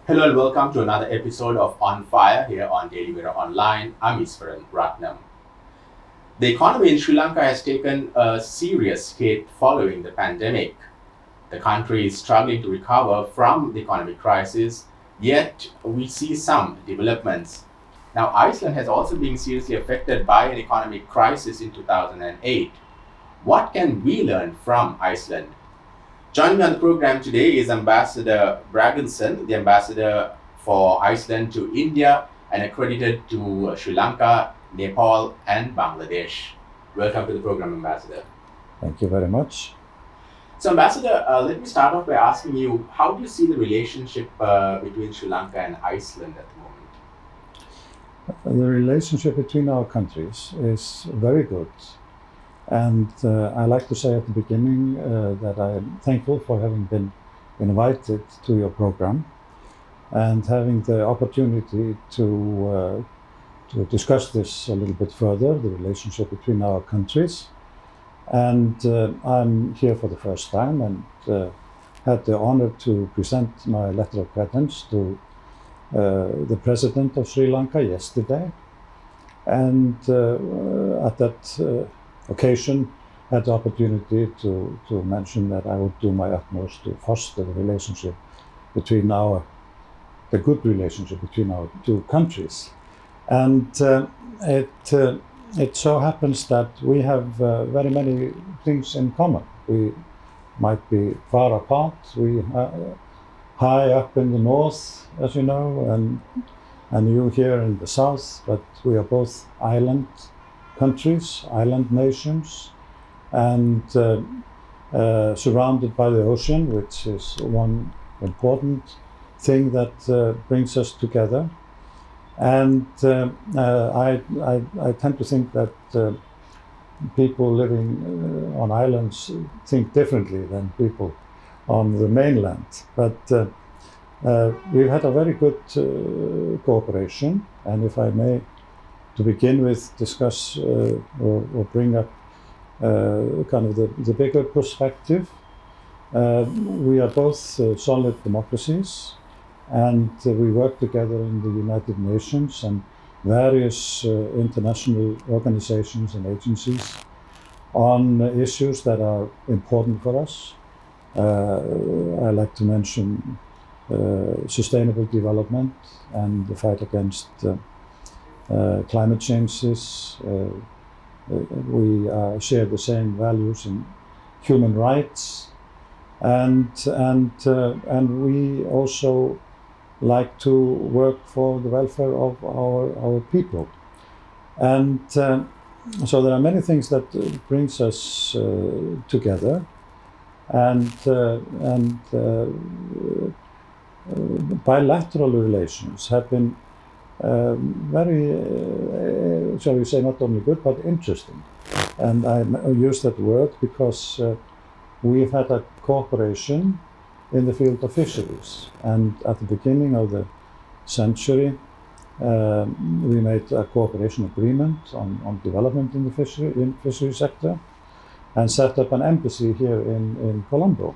Hello and welcome to another episode of On Fire here on Daily Mirror Online. I'm Easwaran Rutnam. The economy in Sri Lanka has taken a serious hit following the pandemic. The country is struggling to recover from the economic crisis, yet we see some developments. Now, Iceland has also been seriously affected by an economic crisis in 2008. What can we learn from Iceland? Joining me on the program today is Ambassador Bragason, the ambassador for Iceland to India and accredited to Sri Lanka, Nepal, and Bangladesh. Welcome to the program, Ambassador. Thank you very much. So, Ambassador, let me start off by asking you, how do you see the relationship between Sri Lanka and Iceland at the moment? The relationship between our countries is very good. And I like to say at the beginning that I am thankful for having been invited to your program and having the opportunity to discuss this a little bit further, the relationship between our countries. And I'm here for the first time and had the honor to present my letter of credence to the President of Sri Lanka yesterday. And at that occasion, had the opportunity to mention that I would do my utmost to foster the relationship between the good relationship between our two countries. And it so happens that we have very many things in common. We might be far apart. We high up in the north, as you know, and you here in the south, but we are both island countries, island nations, and surrounded by the ocean, which is one important thing that brings us together. And I tend to think that people living on islands think differently than people on the mainland. But we've had a very good cooperation, and if I may, to begin with, discuss or bring up kind of the bigger perspective. We are both solid democracies, and we work together in the United Nations and various international organizations and agencies on issues that are important for us. I like to mention sustainable development and the fight against climate changes. We share the same values in human rights, and we also like to work for the welfare of our people. And so there are many things that brings us together, and bilateral relations have been very, shall we say, not only good but interesting. And I use that word because we've had a cooperation in the field of fisheries. And at the beginning of the century, we made a cooperation agreement on development in the fishery sector and set up an embassy here in Colombo.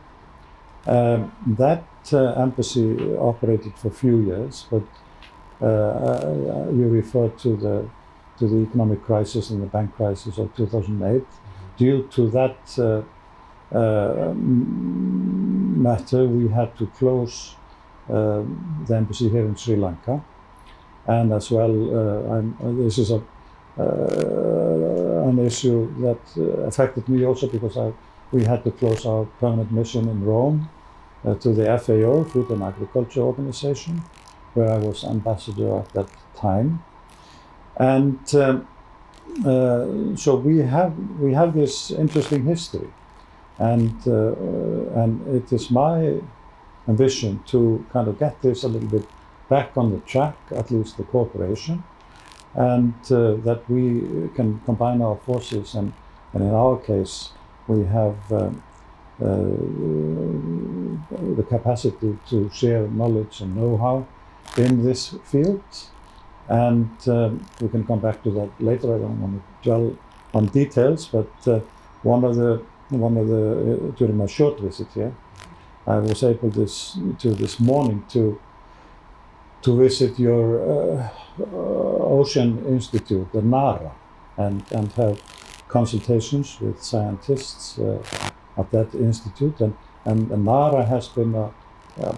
That embassy operated for a few years, but you referred to the economic crisis and the bank crisis of 2008. Due to that matter, we had to close the embassy here in Sri Lanka, and as well, this is an issue that affected me also because we had to close our permanent mission in Rome to the FAO, Food and Agriculture Organization, where I was ambassador at that time. And so we have this interesting history, and it is my ambition to kind of get this a little bit back on the track, at least the cooperation, and that we can combine our forces, and in our case we have the capacity to share knowledge and know-how in this field, and we can come back to that later. I don't want to dwell on details, but one of the during my short visit here, I was able this morning to to visit your Ocean Institute, the NARA, and have consultations with scientists at that institute. And NARA has been a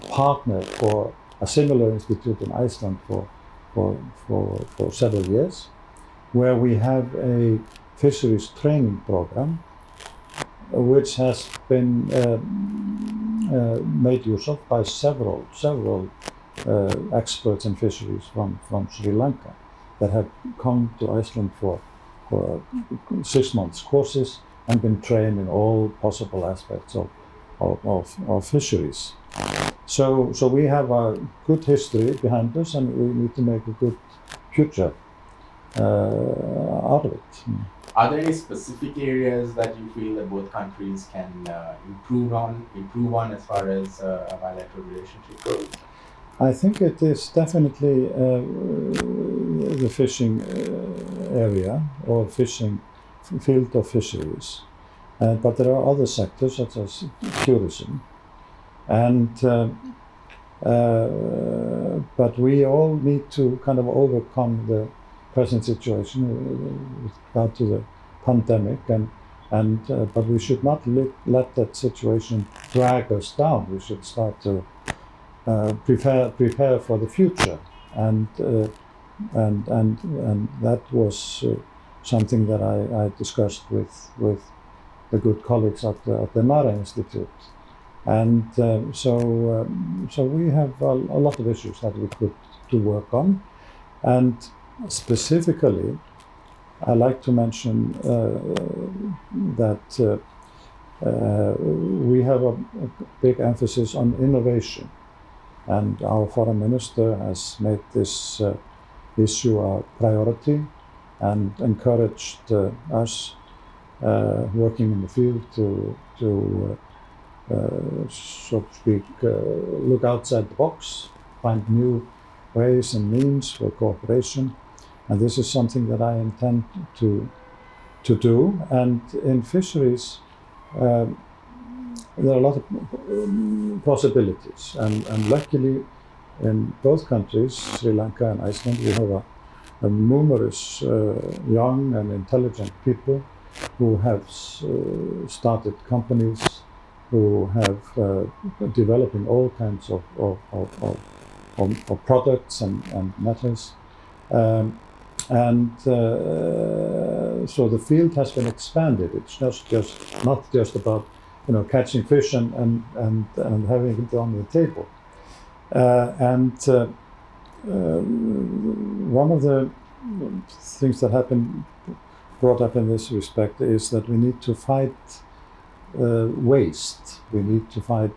partner for a similar institute in Iceland for several years, where we have a fisheries training program, which has been made use of by several experts in fisheries from Sri Lanka that have come to Iceland for 6 months courses and been trained in all possible aspects of fisheries. So we have a good history behind us, and we need to make a good future out of it. Are there any specific areas that you feel that both countries can improve on as far as a bilateral relationship goes? I think it is definitely the fishing area or field of fisheries, but there are other sectors such as tourism, and but we all need to kind of overcome the present situation with regard to the pandemic, but we should not let that situation drag us down. We should start to prepare for the future, and that was something that I discussed with the good colleagues at the NARA Institute, and so we have a lot of issues that we could to work on, and specifically I like to mention that we have a big emphasis on innovation. And our foreign minister has made this issue a priority and encouraged us working in the field to so to speak, look outside the box, find new ways and means for cooperation. And this is something that I intend to do. And in fisheries, there are a lot of possibilities, and luckily in both countries, Sri Lanka and Iceland, we have a numerous young and intelligent people who have started companies, who have developing all kinds of products and matters, so the field has been expanded. It's not just about catching fish and having it on the table. One of the things that brought up in this respect is that we need to fight waste. We need to fight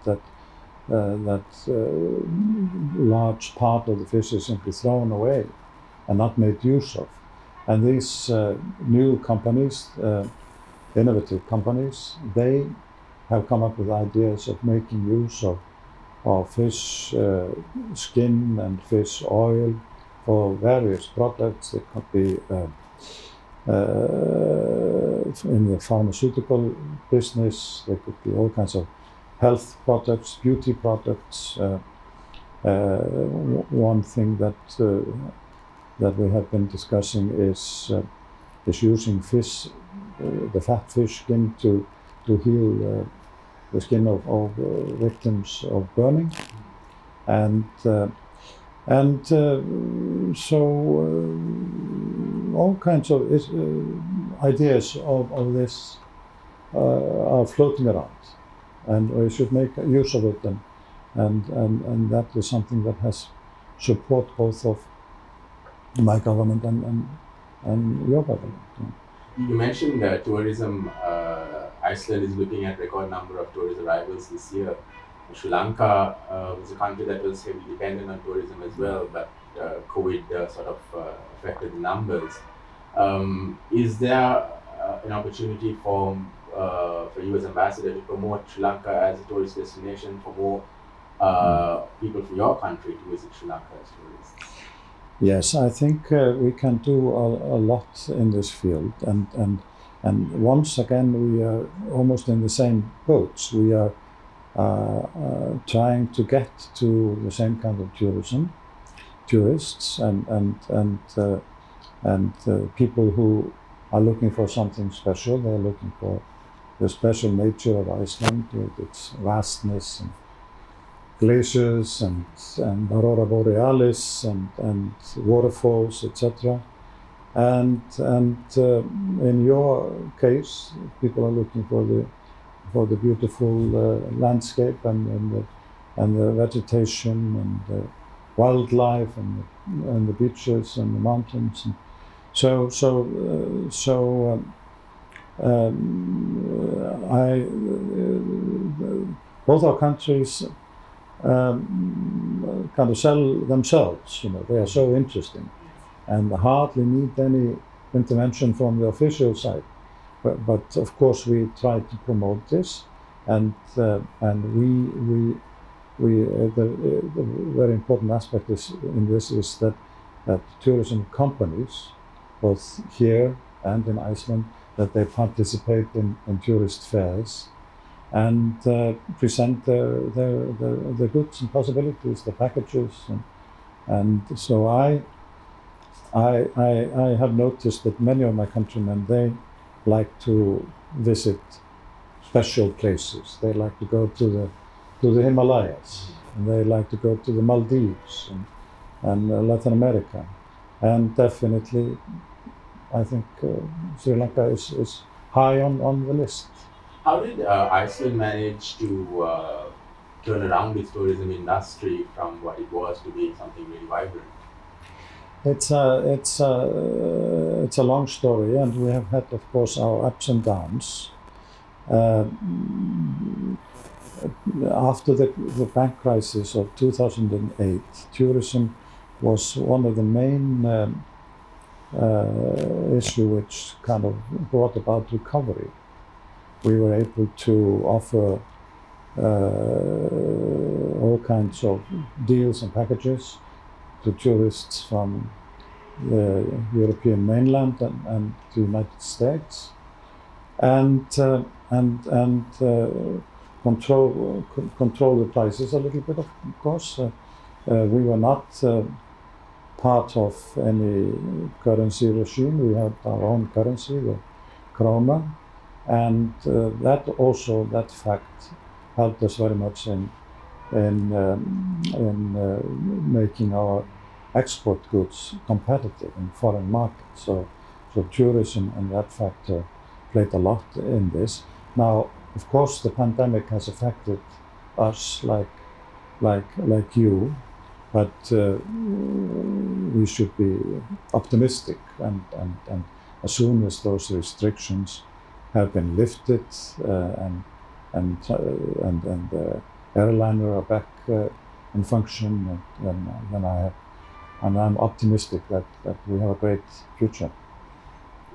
that large part of the fish is simply thrown away and not made use of. And these new companies, innovative companies, they have come up with ideas of making use of fish skin and fish oil for various products. It could be in the pharmaceutical business, there could be all kinds of health products, beauty products. One thing that we have been discussing is using fish, the fat fish skin to heal the skin of victims of burning, and so all kinds of ideas of this are floating around, and we should make use of it, and that is something that has support both of my government and your government. You mentioned tourism. Iceland is looking at record number of tourist arrivals this year. Sri Lanka was a country that was heavily dependent on tourism as well, but COVID sort of affected the numbers. Is there an opportunity for you as ambassador to promote Sri Lanka as a tourist destination for more people from your country to visit Sri Lanka as tourists? Yes, I think we can do a lot in this field, and once again we are almost in the same boats. We are trying to get to the same kind of tourists and people who are looking for something special. They're looking for the special nature of Iceland with its vastness and glaciers and aurora borealis and waterfalls, etc. And in your case, people are looking for the beautiful landscape and the vegetation and the wildlife and the beaches and the mountains. And both our countries kind of sell themselves. They are so interesting and hardly need any intervention from the official side. But of course we try to promote this, and the very important aspect in this is that tourism companies, both here and in Iceland, that they participate in tourist fairs and present their goods and possibilities, the packages, and so I have noticed that many of my countrymen, they like to visit special places. They like to go to the Himalayas, and they like to go to the Maldives and Latin America, and definitely I think Sri Lanka is high on the list. How did Iceland manage to turn around its tourism industry from what it was to being something really vibrant? It's a long story, and we have had, of course, our ups and downs. After the bank crisis of 2008, tourism was one of the main issue which kind of brought about recovery. We were able to offer all kinds of deals and packages to tourists from the European mainland and the United States, and control the prices a little bit, of course. We were not part of any currency regime. We had our own currency, the krona, and that fact helped us very much in making our export goods competitive in foreign markets. So tourism and that factor played a lot in this. Now, of course, the pandemic has affected us like you, but we should be optimistic, and as soon as those restrictions have been lifted and the airliner are back in function, then I'm optimistic that we have a great future.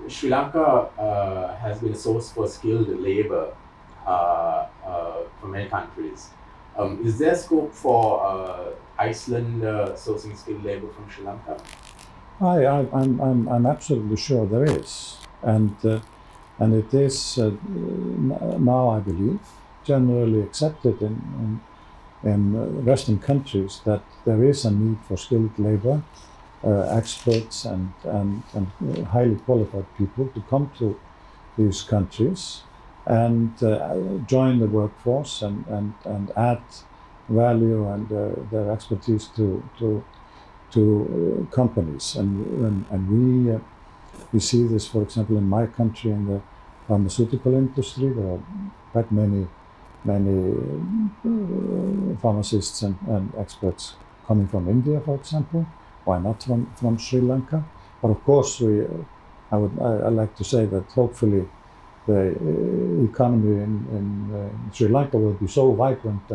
Sri Lanka has been a source for skilled labor for many countries. Is there scope for Iceland sourcing skilled labor from Sri Lanka? I'm absolutely sure there is, and it is now, I believe, generally accepted in Western countries that there is a need for skilled labor, experts and highly qualified people to come to these countries and join the workforce and add value and their expertise to companies. And we see this, for example, in my country in the pharmaceutical industry. There are quite many pharmacists and experts coming from India, for example. Why not from Sri Lanka? But of course, I like to say that hopefully the economy in Sri Lanka will be so vibrant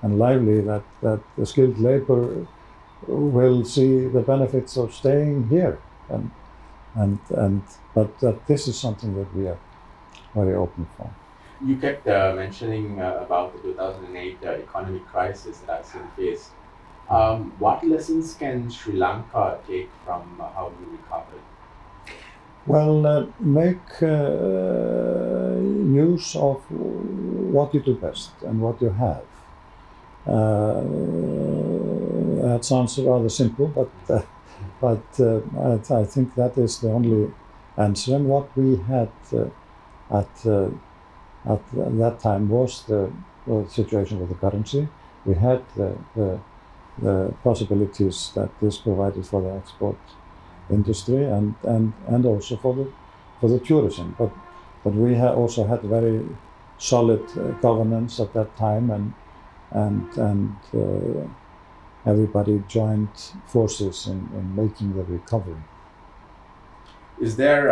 and lively that the skilled labor will see the benefits of staying here. But this is something that we are very open for. You kept mentioning about the 2008 economic crisis that Iceland faced. What lessons can Sri Lanka take from how you recovered? Well, make use of what you do best and what you have. That sounds rather simple, but I think that is the only answer. And what we had at that time was the situation with the currency. We had the possibilities that this provided for the export industry and also for the tourism. But we also had very solid governance at that time, and everybody joined forces in making the recovery. Is there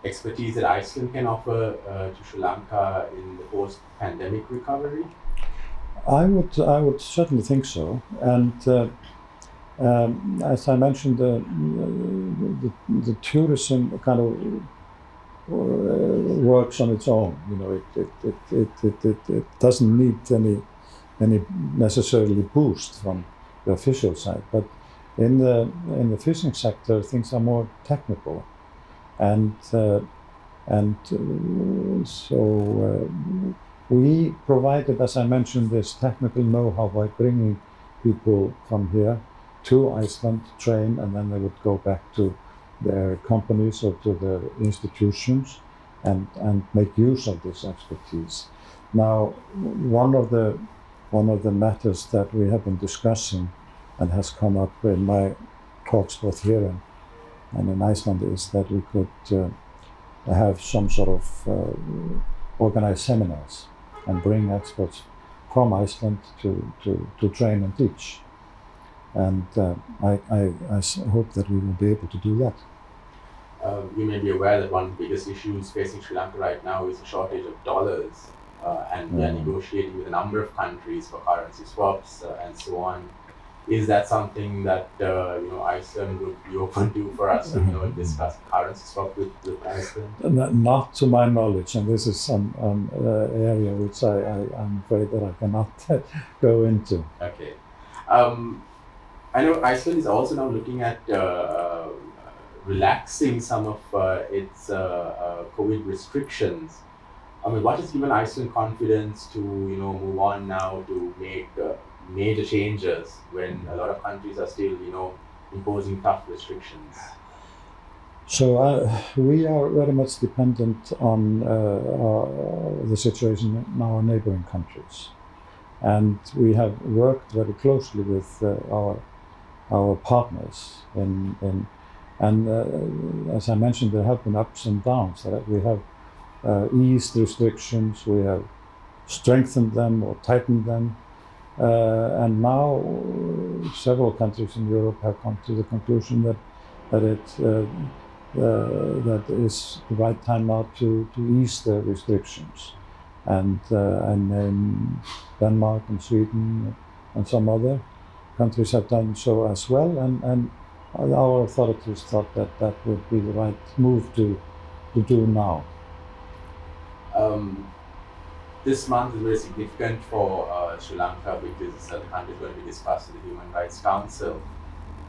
expertise that Iceland can offer to Sri Lanka in the post-pandemic recovery? I would certainly think so, and as I mentioned, the tourism kind of works on its own. You know, it doesn't need any necessarily boost from the official side, but in the fishing sector, things are more technical, and so we provided, as I mentioned, this technical know-how by bringing people from here to Iceland, train, and then they would go back to their companies or to their institutions and make use of this expertise. Now, one of the matters that we have been discussing and has come up in my talks both here and in Iceland is that we could have some sort of organized seminars and bring experts from Iceland to train and teach. And I hope that we will be able to do that. You may be aware that one of the biggest issues facing Sri Lanka right now is a shortage of dollars, and we are negotiating with a number of countries for currency swaps and so on. Is that something that Iceland would be open to for us to discuss currency swap with Iceland? Not to my knowledge, and this is an area which I'm afraid that I cannot go into. Okay. I know Iceland is also now looking at relaxing some of its COVID restrictions. I mean, what has given Iceland confidence to move on now to make major changes when a lot of countries are still imposing tough restrictions? So we are very much dependent on the situation in our neighboring countries, and we have worked very closely with our partners and as I mentioned, there have been ups and downs. We have eased restrictions, we have strengthened them or tightened them, and now several countries in Europe have come to the conclusion that is the right time now to ease the restrictions, and name Denmark and Sweden and some other countries have done so as well, and our authorities thought that would be the right move to do now. This month is very significant for Sri Lanka because the country is going to be discussed in the Human Rights Council.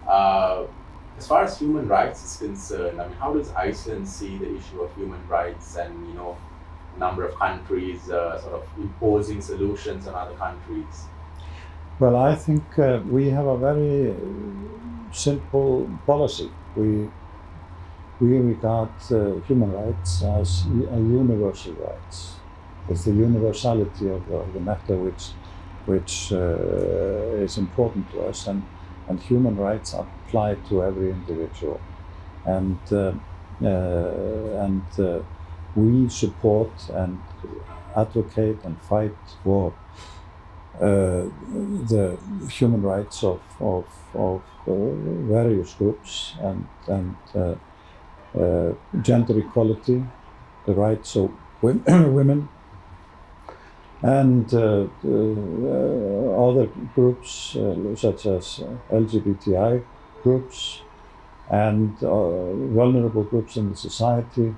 As far as human rights is concerned, I mean, how does Iceland see the issue of human rights and a number of countries sort of imposing solutions on other countries? Well, I think we have a very simple policy. We regard human rights as a universal rights. It's the universality of the matter which is important to us, and human rights apply to every individual. And we support and advocate and fight for the human rights of various groups and gender equality, the rights of women, and other groups such as LGBTI groups and vulnerable groups in the society,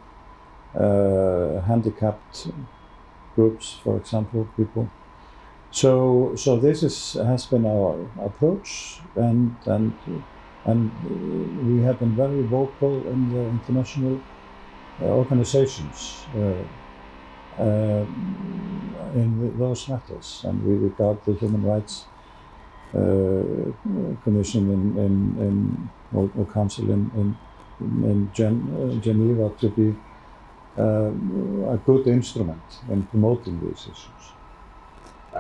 handicapped groups, for example, people. So this has been our approach, and we have been very vocal in the international organizations in those matters, and we regard the Human Rights Commission or Council in Geneva to be a good instrument in promoting these issues.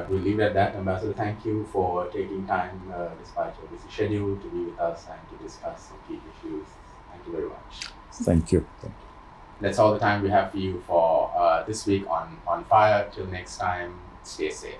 We'll leave it at that. Ambassador, thank you for taking time, despite your busy schedule, to be with us and to discuss some key issues. Thank you very much. Thank you. That's all the time we have for you for this week on Fire. Till next time, stay safe.